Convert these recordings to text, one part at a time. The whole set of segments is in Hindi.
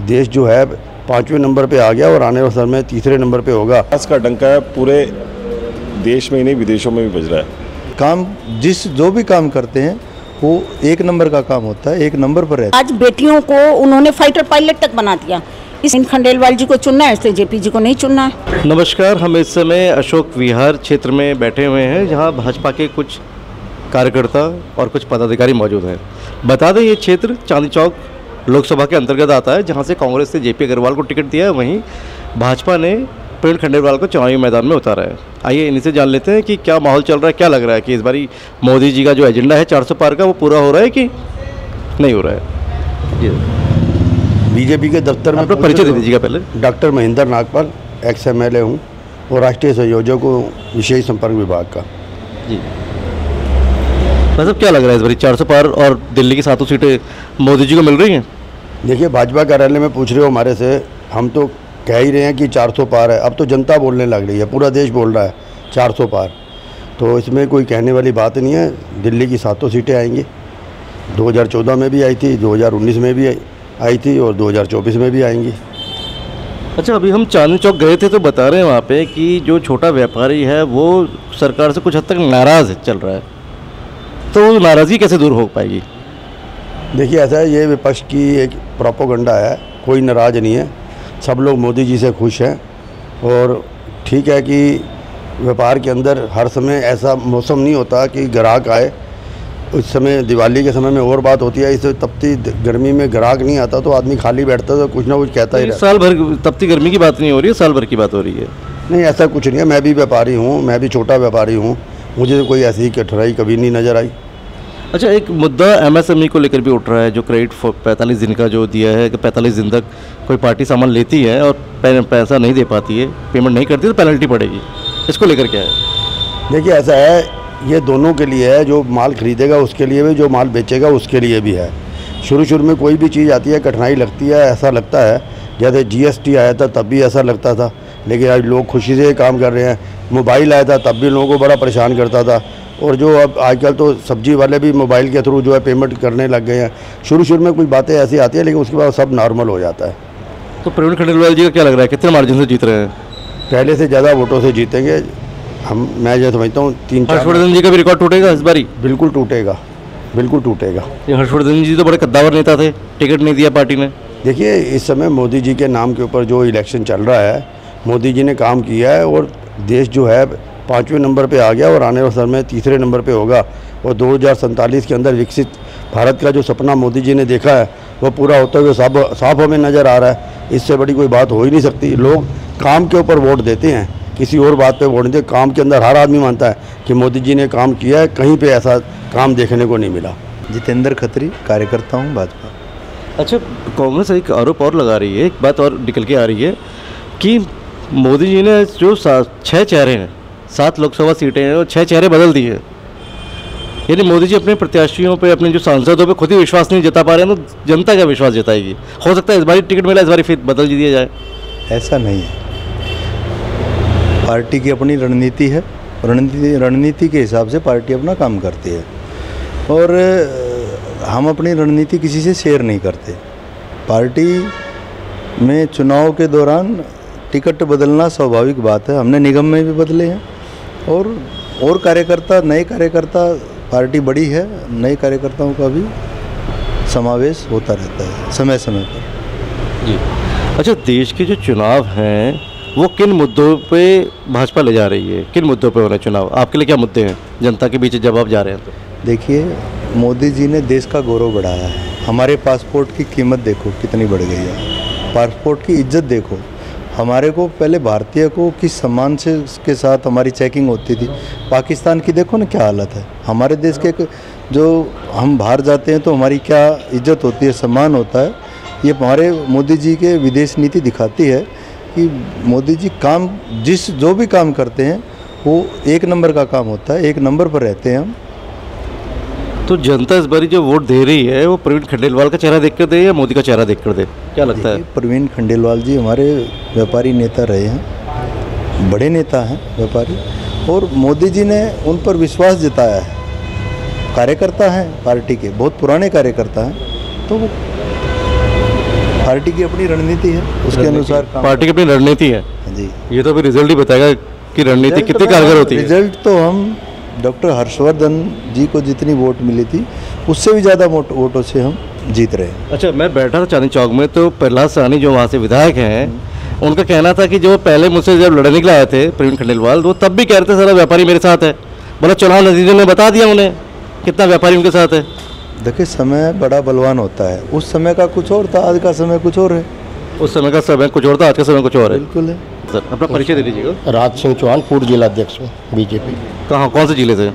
देश जो है 5वें नंबर पे आ गया और आने वाले समय में 3रे नंबर पे होगा। विकास का डंका है, पूरे देश में ही नहीं विदेशों में भी बज रहा है। काम जो भी काम करते हैं वो 1 नंबर का काम होता है, 1 नंबर पर रहता है। आज बेटियों को उन्होंने फाइटर पायलट तक बना दिया। इस खंडेलवाल जी को चुनना है, इसलिए जेपी जी को नहीं चुनना है। नमस्कार, हम इस समय अशोक विहार क्षेत्र में बैठे हुए हैं, जहां भाजपा के कुछ कार्यकर्ता और कुछ पदाधिकारी मौजूद हैं। बता दें, ये क्षेत्र चांदनी चौक लोकसभा के अंतर्गत आता है, जहां से कांग्रेस से जेपी अग्रवाल को टिकट दिया है। वहीं भाजपा ने प्रवीण खंडेलवाल को चुनावी मैदान में उतारा है। आइए इन्हीं से जान लेते हैं कि क्या माहौल चल रहा है, क्या लग रहा है कि इस बारी मोदी जी का जो एजेंडा है 400 पार का, वो पूरा हो रहा है कि नहीं हो रहा है। बीजेपी के दफ्तर में अपना परिचय दे दीजिएगा पहले। Doctor Mahendra Nagpal, x MLA हूँ और राष्ट्रीय संयोजक हूँ विशेष संपर्क विभाग का। जी, मतलब क्या लग रहा है इस बारी 400 पार और दिल्ली की 7 सीटें मोदी जी को मिल रही हैं? देखिए, भाजपा कार्यालय में पूछ रहे हो हमारे से, हम तो कह ही रहे हैं कि 400 पार है। अब तो जनता बोलने लग रही है, पूरा देश बोल रहा है 400 पार, तो इसमें कोई कहने वाली बात नहीं है। दिल्ली की 7 सीटें आएंगी। 2014 में भी आई थी, 2019 में भी आई थी और 2024 में भी आएंगी। अच्छा, अभी हम चांदनी चौक गए थे तो बता रहे हैं वहाँ पे कि जो छोटा व्यापारी है वो सरकार से कुछ हद तक नाराज़ चल रहा है, तो नाराज़गी कैसे दूर हो पाएगी? देखिए, ऐसा है, ये विपक्ष की एक प्रोपोगंडा है। कोई नाराज़ नहीं है, सब लोग मोदी जी से खुश हैं। और ठीक है कि व्यापार के अंदर हर समय ऐसा मौसम नहीं होता कि ग्राहक आए। उस समय दिवाली के समय में और बात होती है, इस तपती गर्मी में ग्राहक नहीं आता तो आदमी खाली बैठता तो कुछ ना कुछ कहता ही रहता। साल भर तपती गर्मी की बात नहीं हो रही है, साल भर की बात हो रही है। नहीं, ऐसा कुछ नहीं है। मैं भी व्यापारी हूँ, मैं भी छोटा व्यापारी हूँ, मुझे तो कोई ऐसी कठिनाई कभी नहीं नज़र आई। अच्छा, एक मुद्दा MSME को लेकर भी उठ रहा है, जो क्रेडिट 45 दिन का जो दिया है कि 45 दिन तक कोई पार्टी सामान लेती है और पैसा नहीं दे पाती है, पेमेंट नहीं करती तो पेनल्टी पड़ेगी। इसको लेकर क्या है? देखिए, ऐसा है, ये दोनों के लिए है। जो माल खरीदेगा उसके लिए भी, जो माल बेचेगा उसके लिए भी है। शुरू में कोई भी चीज़ आती है कठिनाई लगती है, ऐसा लगता है। जैसे GST आया था तब भी ऐसा लगता था, लेकिन आज लोग खुशी से काम कर रहे हैं। मोबाइल आया था तब भी लोगों को बड़ा परेशान करता था, और जो अब आजकल तो सब्जी वाले भी मोबाइल के थ्रू जो है पेमेंट करने लग गए हैं। शुरू में कुछ बातें ऐसी आती है, लेकिन उसके बाद सब नॉर्मल हो जाता है। तो प्रवीण खंडेलवाल जी का क्या लग रहा है, कितने मार्जिन से जीत रहे हैं? पहले से ज़्यादा वोटों से जीतेंगे मैं जो समझता हूँ। 3-4 हर्षवर्धन जी का भी रिकॉर्ड टूटेगा इस बारी? बिल्कुल टूटेगा, बिल्कुल टूटेगा। ये हर्षवर्धन जी तो बड़े कद्दावर नेता थे, टिकट नहीं दिया पार्टी ने। देखिए, इस समय मोदी जी के नाम के ऊपर जो इलेक्शन चल रहा है, मोदी जी ने काम किया है और देश जो है 5वें नंबर पे आ गया और आने वाले समय में 3रे नंबर पे होगा। और 2047 के अंदर विकसित भारत का जो सपना मोदी जी ने देखा है वो पूरा होते हुए साफ हमें नज़र आ रहा है। इससे बड़ी कोई बात हो ही नहीं सकती। लोग काम के ऊपर वोट देते हैं, किसी और बात पे वोट नहीं देते। काम के अंदर हर आदमी मानता है कि मोदी जी ने काम किया है, कहीं पे ऐसा काम देखने को नहीं मिला। जितेंद्र खत्री, कार्यकर्ता हूँ भाजपा। अच्छा, कांग्रेस एक आरोप और लगा रही है, एक बात और निकल के आ रही है कि मोदी जी ने जो 6 चेहरे हैं, 7 लोकसभा सीटें हैं और 6 चेहरे बदल दिए। यानी मोदी जी अपने प्रत्याशियों पे, अपने जो सांसदों पे खुद ही विश्वास नहीं जता पा रहे हैं, तो जनता क्या विश्वास जताएगी? हो सकता है इस बारी टिकट मिला, इस बारी फिर बदल दिया जाए। ऐसा नहीं है, पार्टी की अपनी रणनीति है। रणनीति के हिसाब से पार्टी अपना काम करती है और हम अपनी रणनीति किसी से शेयर नहीं करते। पार्टी में चुनाव के दौरान टिकट बदलना स्वाभाविक बात है, हमने निगम में भी बदले हैं। और कार्यकर्ता, नए कार्यकर्ता, पार्टी बड़ी है, नए कार्यकर्ताओं का भी समावेश होता रहता है समय समय पर। जी, अच्छा, देश के जो चुनाव हैं वो किन मुद्दों पे भाजपा ले जा रही है? किन मुद्दों पे हो रहे हैं चुनाव? आपके लिए क्या मुद्दे हैं जनता के बीच जब आप जा रहे हैं? तो देखिए, मोदी जी ने देश का गौरव बढ़ाया है। हमारे पासपोर्ट की कीमत देखो कितनी बढ़ गई है, पासपोर्ट की इज्जत देखो। हमारे को पहले भारतीय को किस सम्मान से के साथ हमारी चेकिंग होती थी, पाकिस्तान की देखो ना क्या हालत है। हमारे देश के जो हम बाहर जाते हैं तो हमारी क्या इज्जत होती है, सम्मान होता है। ये हमारे मोदी जी के विदेश नीति दिखाती है कि मोदी जी जो भी काम करते हैं वो 1 नंबर का काम होता है, 1 नंबर पर रहते हैं हम। तो जनता इस बारी जो वोट दे रही है वो प्रवीण खंडेलवाल का चेहरा देखकर दे या मोदी का चेहरा देखकर दे, क्या लगता है? प्रवीण खंडेलवाल जी हमारे व्यापारी नेता रहे हैं, बड़े नेता हैं व्यापारी, और मोदी जी ने उन पर विश्वास जताया है। कार्यकर्ता हैं पार्टी के, बहुत पुराने कार्यकर्ता हैं, तो वो पार्टी की अपनी रणनीति है, उसके अनुसार काम। पार्टी की अपनी रणनीति है जी, ये तो अभी रिजल्ट ही बताएगा कि रणनीति कितनी कारगर होती है। रिजल्ट तो हम डॉक्टर हर्षवर्धन जी को जितनी वोट मिली थी उससे भी ज़्यादा वोटों से हम जीत रहे हैं। अच्छा, मैं बैठा था चांदनी चौक में, तो प्रहलाद साहनी जो वहाँ से विधायक हैं, उनका कहना था कि जो पहले मुझसे जब लड़ने के लिए आए थे प्रवीण खंडेलवाल, वो तब भी कह रहे थे सारा व्यापारी मेरे साथ है। बोला चुनाव नतीजे ने बता दिया उन्हें कितना व्यापारी उनके साथ है। देखिए, समय बड़ा बलवान होता है, उस समय का कुछ और था, आज का समय कुछ और है। उस समय का समय कुछ और था, आज का समय कुछ और है। बिल्कुल है। सर, अपना परिचय दे दीजिएगा। राज सिंह चौहान, पूर्व जिला अध्यक्ष हूँ बीजेपी। कहाँ, कौन से जिले से?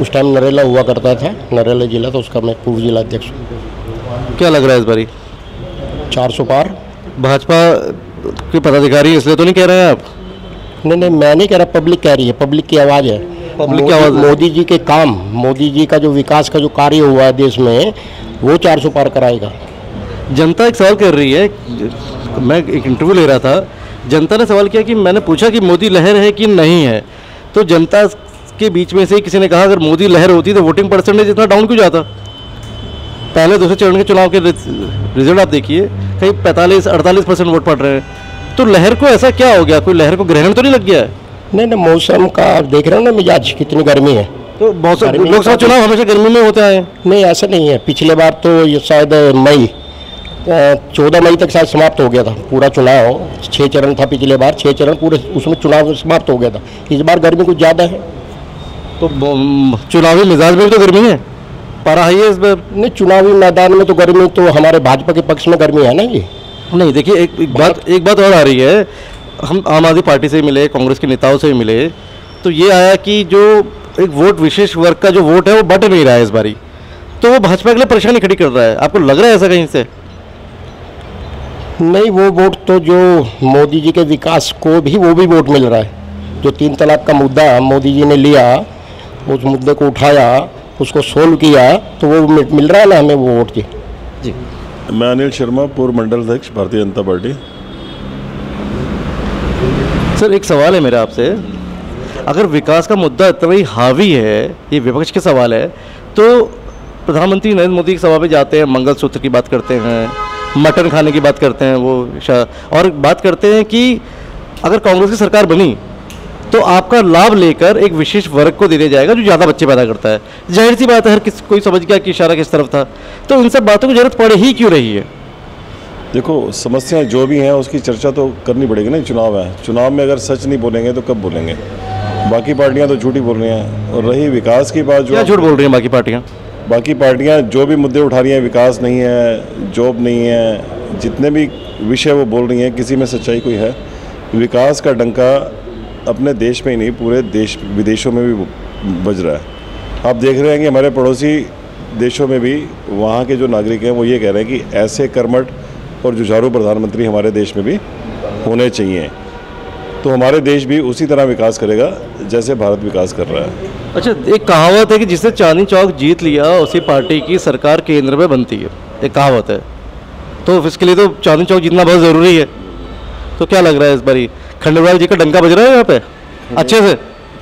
उस टाइम नरेला हुआ करता था, नरेला जिला, तो उसका मैं पूर्व जिला अध्यक्ष हूँ। क्या लग रहा है इस बारी 400 पार। भाजपा के पदाधिकारी इसलिए तो नहीं कह रहे हैं आप? नहीं, मैं नहीं कह रहा, पब्लिक कह रही है, पब्लिक की आवाज़ है। पब्लिक की आवाज़ है। मोदी जी के काम, मोदी जी का जो विकास का जो कार्य हुआ है देश में, वो 400 पार कराएगा। जनता एक सवाल कर रही है, मैं एक इंटरव्यू ले रहा था, जनता ने सवाल किया कि मैंने पूछा कि मोदी लहर है कि नहीं है, तो जनता के बीच में से किसी ने कहा अगर मोदी लहर होती तो वोटिंग परसेंटेज इतना डाउन क्यों जाता। पहले दूसरे चरण के चुनाव के रिजल्ट आप देखिए, कहीं 45-48% वोट पड़ रहे हैं। तो लहर को ऐसा क्या हो गया, कोई लहर को ग्रहण तो नहीं लग गया है? नहीं, मौसम का आप देख रहे हो ना, मिजाज कितनी गर्मी है। तो मौसम, लोकसभा चुनाव हमेशा गर्मी में होते आए हैं। नहीं, ऐसा नहीं है। पिछले बार तो ये शायद मई 14 मई तक शायद समाप्त हो गया था पूरा चुनाव। 6 चरण था पिछले बार, 6 चरण पूरे उसमें चुनाव समाप्त हो गया था। इस बार गर्मी कुछ ज़्यादा है। तो चुनावी मिजाज में भी तो गर्मी है, पारा हाई है इस बार। नहीं, चुनावी मैदान में तो गर्मी, तो हमारे भाजपा के पक्ष में गर्मी है ना ये। नहीं, देखिए एक बात और आ रही है। हम आम आदमी पार्टी से मिले, कांग्रेस के नेताओं से मिले, तो ये आया कि जो एक वोट विशेष वर्ग का जो वोट है वो बढ़ नहीं रहा है इस बारी, तो वो भाजपा के लिए परेशानी खड़ी कर रहा है। आपको लग रहा है ऐसा कहीं से? नहीं, वो वोट तो जो मोदी जी के विकास को भी, वो भी वोट मिल रहा है। जो 3 तलाक का मुद्दा मोदी जी ने लिया, उस मुद्दे को उठाया, उसको सोल्व किया, तो वो मिल रहा है ना हमें वो वोट जी। मैं अनिल शर्मा, पूर्व मंडल अध्यक्ष भारतीय जनता पार्टी। सर, एक सवाल है मेरा आपसे, अगर विकास का मुद्दा इतना ही हावी है, ये विपक्ष के सवाल है, तो प्रधानमंत्री नरेंद्र मोदी की सभा पे जाते हैं, मंगलसूत्र की बात करते हैं, मटन खाने की बात करते हैं, और बात करते हैं कि अगर कांग्रेस की सरकार बनी तो आपका लाभ लेकर एक विशेष वर्ग को दे दिया जाएगा जो ज़्यादा बच्चे पैदा करता है। जाहिर सी बात है, हर कोई समझ गया कि इशारा किस तरफ था। तो इन सब बातों की जरूरत पड़ ही क्यों रही है? देखो, समस्याएं जो भी हैं उसकी चर्चा तो करनी पड़ेगी ना। चुनाव है, चुनाव में अगर सच नहीं बोलेंगे तो कब बोलेंगे? बाकी पार्टियां तो झूठी बोल रही हैं। और रही विकास की बात, जो क्या झूठ बोल रही हैं बाकी पार्टियां? बाकी पार्टियां जो भी मुद्दे उठा रही हैं, विकास नहीं है, जॉब नहीं है, जितने भी विषय वो बोल रही हैं, किसी में सच्चाई कोई है? विकास का डंका अपने देश में ही नहीं, पूरे देश विदेशों में भी बज रहा है। आप देख रहे हैं कि हमारे पड़ोसी देशों में भी वहाँ के जो नागरिक हैं वो ये कह रहे हैं कि ऐसे कर्मठ और जुझारू प्रधानमंत्री हमारे देश में भी होने चाहिए, तो हमारे देश भी उसी तरह विकास करेगा जैसे भारत विकास कर रहा है। अच्छा, एक कहावत है कि जिसने चांदनी चौक जीत लिया उसी पार्टी की सरकार केंद्र में बनती है, एक कहावत है। तो इसके लिए तो चांदनी चौक जीतना बहुत ज़रूरी है। तो क्या लग रहा है इस बारी खंडेलवाल जी का डंका बज रहा है यहाँ पे अच्छे से?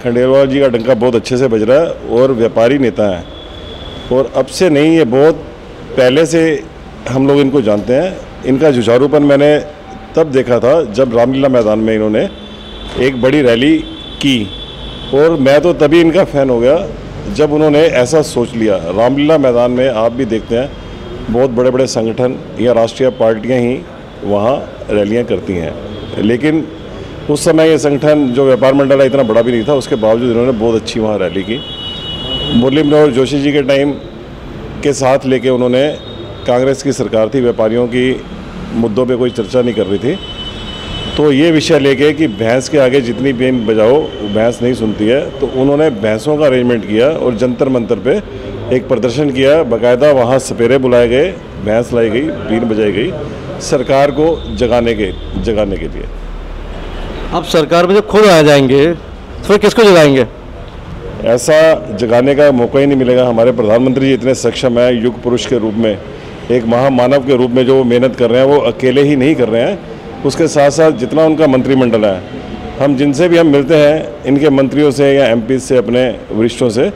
खंडेलवाल जी का डंका बहुत अच्छे से बज रहा है, और व्यापारी नेता हैं, और अब से नहीं, ये बहुत पहले से हम लोग इनको जानते हैं। इनका जुझारूपन मैंने तब देखा था जब रामलीला मैदान में इन्होंने एक बड़ी रैली की, और मैं तो तभी इनका फ़ैन हो गया जब उन्होंने ऐसा सोच लिया। रामलीला मैदान में आप भी देखते हैं बहुत बड़े बड़े संगठन या राष्ट्रीय पार्टियां ही वहाँ रैलियाँ करती हैं, लेकिन उस समय ये संगठन जो व्यापार मंडल है इतना बड़ा भी नहीं था, उसके बावजूद इन्होंने बहुत अच्छी वहाँ रैली की। मुरली मनोहर जोशी जी के टाइम के साथ लेके उन्होंने, कांग्रेस की सरकार थी, व्यापारियों की मुद्दों पे कोई चर्चा नहीं कर रही थी, तो ये विषय लेके कि भैंस के आगे जितनी बीन बजाओ वो भैंस नहीं सुनती है, तो उन्होंने भैंसों का अरेंजमेंट किया और जंतर मंतर पे एक प्रदर्शन किया। बाकायदा वहाँ सपेरे बुलाए गए, भैंस लाई गई, बीन बजाई गई, सरकार को जगाने के लिए। अब सरकार में जब खुद आ जाएंगे तो फिर किसको जगाएंगे? ऐसा जगाने का मौका ही नहीं मिलेगा। हमारे प्रधानमंत्री जी इतने सक्षम हैं, युग पुरुष के रूप में, एक महामानव के रूप में जो वो मेहनत कर रहे हैं, वो अकेले ही नहीं कर रहे हैं, उसके साथ साथ जितना उनका मंत्रिमंडल है, हम जिनसे भी हम मिलते हैं, इनके मंत्रियों से या एमपी से, अपने वरिष्ठों से,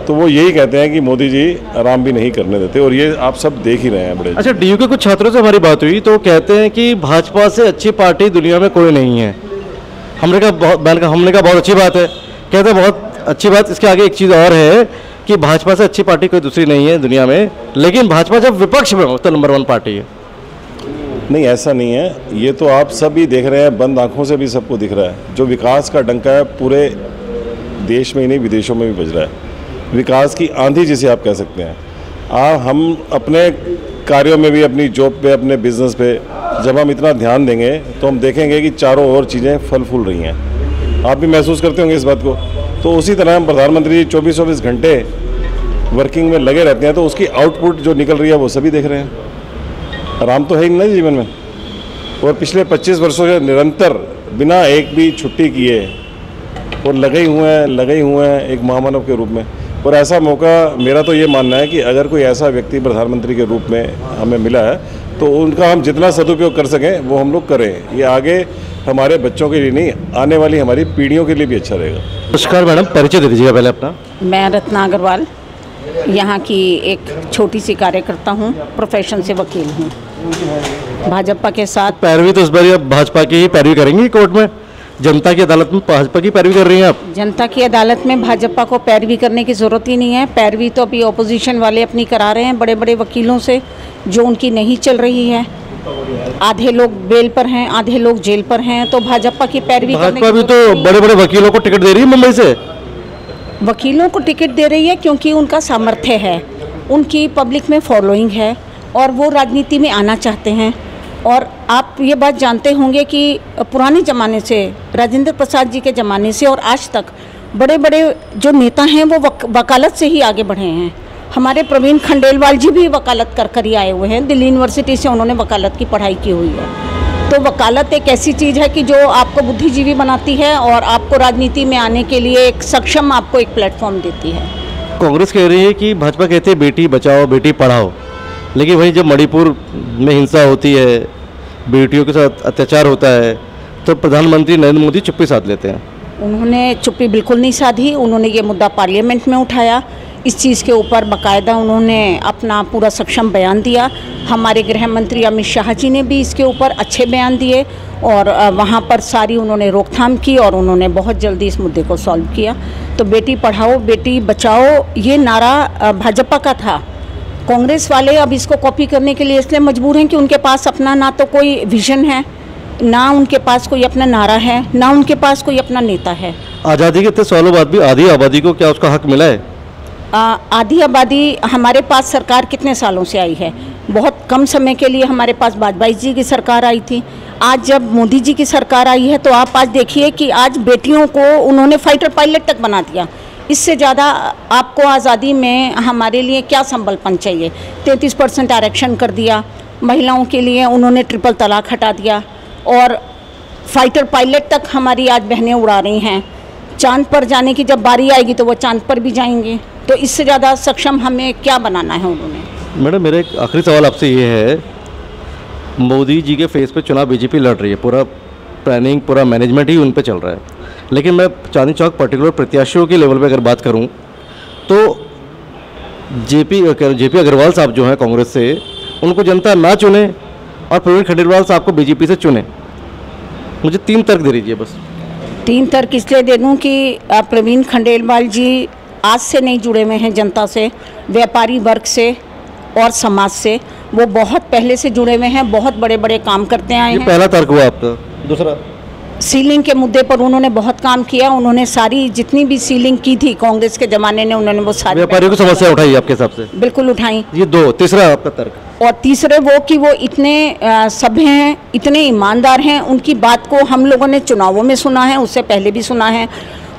तो वो यही कहते हैं कि मोदी जी आराम भी नहीं करने देते, और ये आप सब देख ही रहे हैं बड़े। अच्छा, डीयू के कुछ छात्रों से हमारी बात हुई तो कहते हैं कि भाजपा से अच्छी पार्टी दुनिया में कोई नहीं है। हमने कहा बहुत अच्छी बात है। कहते हैं बहुत अच्छी बात। इसके आगे एक चीज़ और है कि भाजपा से अच्छी पार्टी कोई दूसरी नहीं है दुनिया में, लेकिन भाजपा जब विपक्ष में हो तो नंबर 1 पार्टी है। नहीं, ऐसा नहीं है। ये तो आप सब ही देख रहे हैं, बंद आंखों से भी सबको दिख रहा है। जो विकास का डंका है पूरे देश में ही नहीं विदेशों में भी बज रहा है। विकास की आंधी जिसे आप कह सकते हैं। हम अपने कार्यों में भी, अपनी जॉब पे, अपने बिजनेस पे जब हम इतना ध्यान देंगे तो हम देखेंगे कि चारों ओर चीज़ें फल फूल रही हैं। आप भी महसूस करते होंगे इस बात को। तो उसी तरह हम प्रधानमंत्री जी 24-24 घंटे वर्किंग में लगे रहते हैं, तो उसकी आउटपुट जो निकल रही है वो सभी देख रहे हैं। आराम तो है ही नहीं जीवन में। और पिछले 25 वर्षों से निरंतर बिना एक भी छुट्टी किए और लगे ही हुए हैं एक महामानव के रूप में। और ऐसा मौका, मेरा तो ये मानना है कि अगर कोई ऐसा व्यक्ति प्रधानमंत्री के रूप में हमें मिला है तो उनका हम जितना सदुपयोग कर सकें वो हम लोग करें। ये आगे हमारे बच्चों के लिए नहीं, आने वाली हमारी पीढ़ियों के लिए भी अच्छा रहेगा। नमस्कार मैडम, परिचय दे दीजिएगा पहले अपना। मैं रत्ना अग्रवाल, यहाँ की एक छोटी सी कार्यकर्ता हूँ, प्रोफेशन से वकील हूँ। भाजपा के साथ पैरवी तो इस बार आप भाजपा की ही पैरवी करेंगी कोर्ट में? जनता की अदालत में भाजपा की पैरवी कर रही हैं आप? जनता की अदालत में भाजपा को पैरवी करने की ज़रूरत ही नहीं है। पैरवी तो अभी ऑपोजिशन वाले अपनी करा रहे हैं बड़े बड़े वकीलों से, जो उनकी नहीं चल रही है। आधे लोग बेल पर हैं, आधे लोग जेल पर हैं, तो भाजपा की पैरवी भाजपा भी तो बड़े बड़े वकीलों को टिकट दे रही है मुंबई से। वकीलों को टिकट दे रही है क्योंकि उनका सामर्थ्य है, उनकी पब्लिक में फॉलोइंग है और वो राजनीति में आना चाहते हैं। और आप ये बात जानते होंगे कि पुराने ज़माने से, राजेंद्र प्रसाद जी के ज़माने से और आज तक बड़े बड़े जो नेता हैं वो वकालत से ही आगे बढ़े हैं। हमारे प्रवीण खंडेलवाल जी भी वकालत कर ही आए हुए हैं। दिल्ली यूनिवर्सिटी से उन्होंने वकालत की पढ़ाई की हुई है। तो वकालत एक ऐसी चीज़ है कि जो आपको बुद्धिजीवी बनाती है और आपको राजनीति में आने के लिए एक सक्षम, आपको एक प्लेटफॉर्म देती है। कांग्रेस कह रही है कि भाजपा कहती है बेटी बचाओ बेटी पढ़ाओ, लेकिन वहीं जब मणिपुर में हिंसा होती है, बेटियों के साथ अत्याचार होता है, तो प्रधानमंत्री नरेंद्र मोदी चुप्पी साध लेते हैं। उन्होंने चुप्पी बिल्कुल नहीं साधी। उन्होंने ये मुद्दा पार्लियामेंट में उठाया। इस चीज़ के ऊपर बाकायदा उन्होंने अपना पूरा सक्षम बयान दिया। हमारे गृह मंत्री अमित शाह जी ने भी इसके ऊपर अच्छे बयान दिए और वहाँ पर सारी उन्होंने रोकथाम की और उन्होंने बहुत जल्दी इस मुद्दे को सॉल्व किया। तो बेटी पढ़ाओ बेटी बचाओ ये नारा भाजपा का था। कांग्रेस वाले अब इसको कॉपी करने के लिए इसलिए मजबूर हैं कि उनके पास अपना ना तो कोई विजन है, ना उनके पास कोई अपना नारा है, ना उनके पास कोई अपना नेता है। आज़ादी के इतने सालों बाद भी आधी आबादी को क्या उसका हक मिला है? आधी आबादी हमारे पास सरकार कितने सालों से आई है? बहुत कम समय के लिए हमारे पास वाजपेयी जी की सरकार आई थी। आज जब मोदी जी की सरकार आई है तो आप आज देखिए कि आज बेटियों को उन्होंने फाइटर पायलट तक बना दिया। इससे ज़्यादा आपको आज़ादी में हमारे लिए क्या संबलपन चाहिए? 33% आरक्षण कर दिया महिलाओं के लिए, उन्होंने ट्रिपल तलाक हटा दिया और फाइटर पायलट तक हमारी आज बहनें उड़ा रही हैं। चांद पर जाने की जब बारी आएगी तो वो चांद पर भी जाएंगे। तो इससे ज़्यादा सक्षम हमें क्या बनाना है उन्होंने? मैडम, मेरा एक आखिरी सवाल आपसे ये है, मोदी जी के फेस पे चुनाव बीजेपी लड़ रही है, पूरा प्लानिंग पूरा मैनेजमेंट ही उन पे चल रहा है, लेकिन मैं चांदनी चौक पर्टिकुलर प्रत्याशियों के लेवल पे अगर बात करूं तो जेपी अग्रवाल साहब जो हैं कांग्रेस से, उनको जनता ना चुने और प्रवीण खंडेलवाल साहब को बीजेपी से चुने। मुझे 3 तर्क दे दीजिए बस। 3 तर्क इसलिए दे दूँ कि प्रवीण खंडेलवाल जी आज से नहीं जुड़े हुए हैं जनता से, व्यापारी वर्ग से और समाज से। वो बहुत पहले से जुड़े हुए हैं, बहुत बड़े बड़े काम करते आए हैं। ये पहला तर्क हुआ आपका। दूसरा, सीलिंग के मुद्दे पर उन्होंने बहुत काम किया। उन्होंने सारी जितनी भी सीलिंग की थी कांग्रेस के ज़माने ने, उन्होंने वो सारी व्यापारियों की समस्या उठाई आपके हिसाब से? बिल्कुल उठाई। ये 2। तीसरा आपका तर्क? और तीसरे वो कि वो इतने सभ्य हैं, इतने ईमानदार हैं। उनकी बात को हम लोगों ने चुनावों में सुना है, उससे पहले भी सुना है।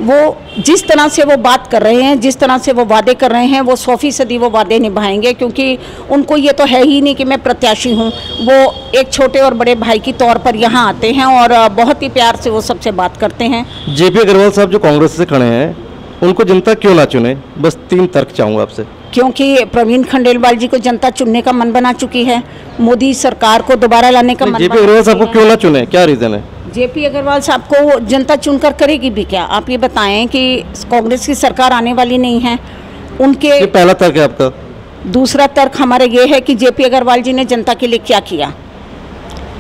वो जिस तरह से वो बात कर रहे हैं, जिस तरह से वो वादे कर रहे हैं, वो 100% वो वादे निभाएंगे, क्योंकि उनको ये तो है ही नहीं कि मैं प्रत्याशी हूँ। वो एक छोटे और बड़े भाई की तौर पर यहाँ आते हैं और बहुत ही प्यार से वो सबसे बात करते हैं। जेपी अग्रवाल साहब जो कांग्रेस से खड़े हैं, उनको जनता क्यों ना चुने? बस 3 तर्क चाहूँगा आपसे। क्योंकि प्रवीण खंडेलवाल जी को जनता चुनने का मन बना चुकी है, मोदी सरकार को दोबारा लाने का मन। जेपी अग्रवाल साहब को क्यों ना चुने, क्या रीज़न है? जेपी अग्रवाल साहब को जनता चुनकर करेगी भी क्या? आप ये बताएं कि कांग्रेस की सरकार आने वाली नहीं है। उनके ये पहला तर्क है आपका। दूसरा तर्क हमारा ये है कि जेपी अग्रवाल जी ने जनता के लिए क्या किया।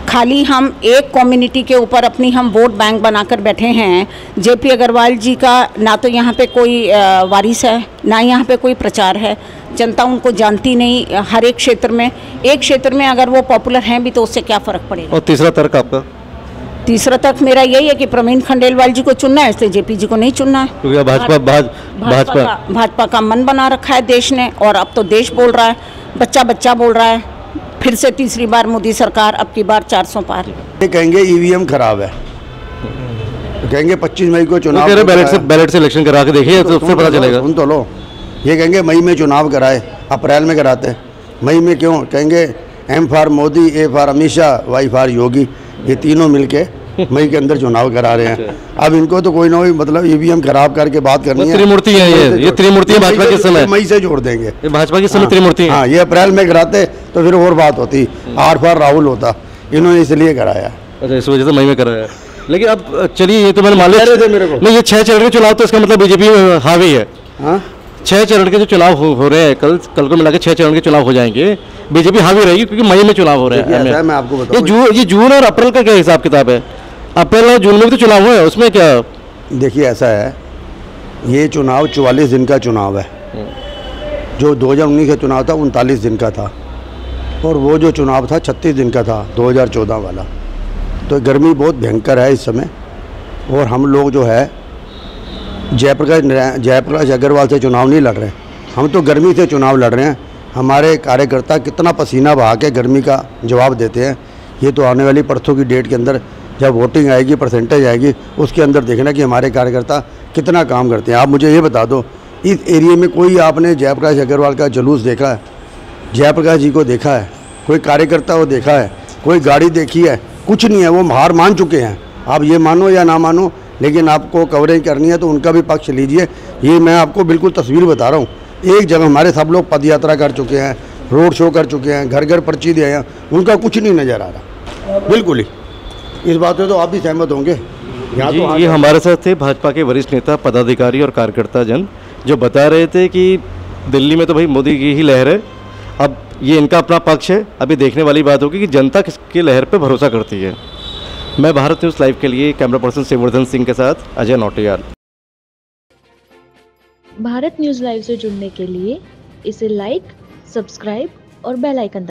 खाली हम एक कम्युनिटी के ऊपर अपनी हम वोट बैंक बनाकर बैठे हैं। जेपी अग्रवाल जी का ना तो यहाँ पे कोई वारिस है, ना यहाँ पे कोई प्रचार है। जनता उनको जानती नहीं। हर एक क्षेत्र में अगर वो पॉपुलर हैं भी तो उससे क्या फ़र्क पड़ेगा। और तीसरा तर्क आपका? तीसरा तर्क मेरा यही है कि प्रवीण खंडेलवाल जी को चुनना है, इसलिए जेपी जी को नहीं चुनना है, क्योंकि भाजपा का मन बना रखा है देश ने। और अब तो देश बोल रहा है, बच्चा बोल रहा है, फिर से तीसरी बार मोदी सरकार, अब की बार 400 पार। ये कहेंगे ईवीएम खराब है, तो कहेंगे 25 मई को चुनाव, बैलेट से इलेक्शन करा के देखिए तो फिर पता चलेगा। सुन तो लो, ये कहेंगे मई में चुनाव कराए, अप्रैल में कराते, मई में क्यों? कहेंगे M for Modi, A for Amit Shah, Y for Yogi, ये तीनों मिलके मई के अंदर चुनाव करा रहे हैं। अब इनको तो कोई ना कोई मतलब ईवीएम खराब करके बात करनी है। त्रिमूर्ति है ये त्रिमूर्ति भाजपा के समय मई से जोड़ देंगे, ये भाजपा के समय त्रिमूर्ति। हाँ, ये अप्रैल में कराते तो फिर और बात होती, आर फॉर राहुल होता, इन्होंने इसलिए कराया। अच्छा, इस वजह से मई में कराया। लेकिन अब चलिए, ये तो मैंने मान लिया नहीं, ये 6 चरण के चुनाव, तो इसका मतलब बीजेपी हावी है। 6 चरण के जो चुनाव हो रहे हैं, कल को मिला के 6 चरण के चुनाव हो जाएंगे, बीजेपी हावी रहेगी, क्योंकि मई में चुनाव हो रहे हैं। मैं आपको बताऊं, ये जून और अप्रैल का क्या हिसाब किताब है? अप्रैल और जून में भी तो चुनाव हुआ है, उसमें क्या? देखिए, ऐसा है, ये चुनाव 44 दिन का चुनाव है। जो 2019 का चुनाव था 39 दिन का था, और वो जो चुनाव था 36 दिन का था 2014 वाला। तो गर्मी बहुत भयंकर है इस समय, और हम लोग जो है जयप्रकाश अग्रवाल से चुनाव नहीं लड़ रहे, हम तो गर्मी से चुनाव लड़ रहे हैं। हमारे कार्यकर्ता कितना पसीना बहा के गर्मी का जवाब देते हैं, ये तो आने वाली परसों की डेट के अंदर जब वोटिंग आएगी, परसेंटेज आएगी, उसके अंदर देखना कि हमारे कार्यकर्ता कितना काम करते हैं। आप मुझे ये बता दो, इस एरिया में कोई आपने जयप्रकाश अग्रवाल का जुलूस देखा है? जयप्रकाश जी को देखा है? कोई कार्यकर्ता को देखा है? कोई गाड़ी देखी है? कुछ नहीं है। वो हार मान चुके हैं, आप ये मानो या ना मानो, लेकिन आपको कवरेज करनी है तो उनका भी पक्ष लीजिए। ये मैं आपको बिल्कुल तस्वीर बता रहा हूँ। एक जगह हमारे सब लोग पद यात्रा कर चुके हैं, रोड शो कर चुके हैं, घर घर पर्ची दिए हैं, उनका कुछ नहीं नज़र आ रहा, बिल्कुल ही। इस बात में तो आप भी सहमत होंगे। जी, ये हमारे साथ थे भाजपा के वरिष्ठ नेता, पदाधिकारी और कार्यकर्ता जन, जो बता रहे थे कि दिल्ली में तो भाई मोदी की ही लहर है। अब ये इनका अपना पक्ष है, अभी देखने वाली बात होगी कि जनता किसकी लहर पे भरोसा करती है। मैं भारत न्यूज़ लाइव के लिए कैमरा पर्सन शिववर्धन सिंह के साथ अजय नौटियाल। भारत न्यूज़ लाइव से जुड़ने के लिए इसे लाइक, सब्सक्राइब और बेल आइकन